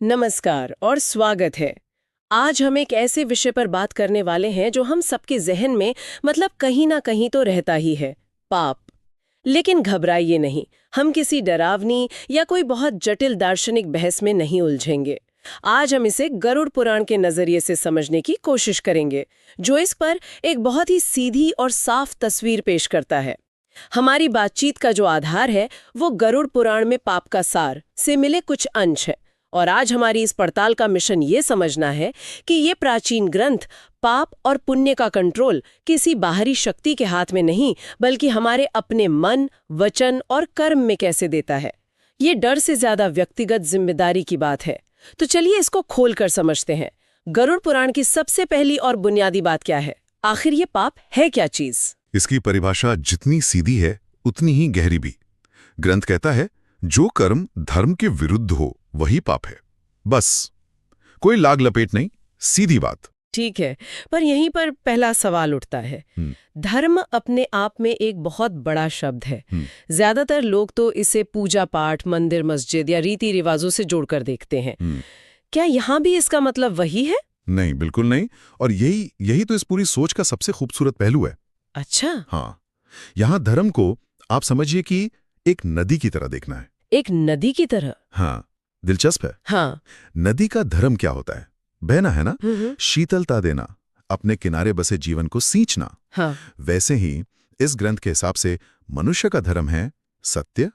नमस्कार और स्वागत है। आज हम एक ऐसे विषय पर बात करने वाले हैं जो हम सबके जहन में कहीं ना कहीं तो रहता ही है, पाप। लेकिन घबराइए नहीं, हम किसी डरावनी या कोई बहुत जटिल दार्शनिक बहस में नहीं उलझेंगे। आज हम इसे गरुड़ पुराण के नजरिए से समझने की कोशिश करेंगे, जो इस पर एक बहुत ही सीधी और साफ तस्वीर पेश करता है। हमारी बातचीत का जो आधार है वो गरुड़ पुराण में पाप का सार से मिले कुछ अंश है। और आज हमारी इस पड़ताल का मिशन ये समझना है कि ये प्राचीन ग्रंथ पाप और पुण्य का कंट्रोल किसी बाहरी शक्ति के हाथ में नहीं, बल्कि हमारे अपने मन, वचन और कर्म में कैसे देता है। ये डर से ज्यादा व्यक्तिगत जिम्मेदारी की बात है। तो चलिए इसको खोलकर समझते हैं। गरुड़ पुराण की सबसे पहली और बुनियादी बात क्या है? आखिर ये पाप है क्या चीज? इसकी परिभाषा जितनी सीधी है उतनी ही गहरी भी। ग्रंथ कहता है जो कर्म धर्म के विरुद्ध हो वही पाप है। बस, कोई लाग लपेट नहीं, सीधी बात। ठीक है, पर यहीं पर पहला सवाल उठता है। धर्म अपने आप में एक बहुत बड़ा शब्द है। ज्यादातर लोग तो इसे पूजा पाठ, मंदिर, मस्जिद या रीति रिवाजों से जोड़कर देखते हैं। क्या यहाँ भी इसका मतलब वही है? नहीं, बिल्कुल नहीं। और यही तो इस पूरी सोच का सबसे खूबसूरत पहलू है। अच्छा। हाँ, यहाँ धर्म को आप समझिए कि एक नदी की तरह देखना है। एक नदी की तरह? हाँ, दिलचस्प है। हाँ। नदी का धर्म क्या होता है? बहना है ना, शीतलता देना, अपने किनारे बसे जीवन को सींचना। हाँ। वैसे ही इस ग्रंथ के हिसाब से मनुष्य का धर्म है सत्य,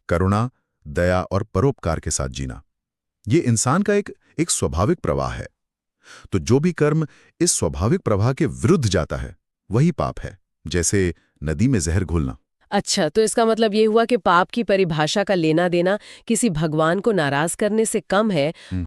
करुणा, दया और परोपकार के साथ जीना। ये इंसान का एक स्वाभाविक प्रवाह है। तो जो भी कर्म इस स्वाभाविक प्रवाह के विरुद्ध जाता है वही पाप है, जैसे नदी में जहर घोलना। अच्छा, तो इसका मतलब ये हुआ कि पाप की परिभाषा का लेना देना किसी भगवान को नाराज करने से कम है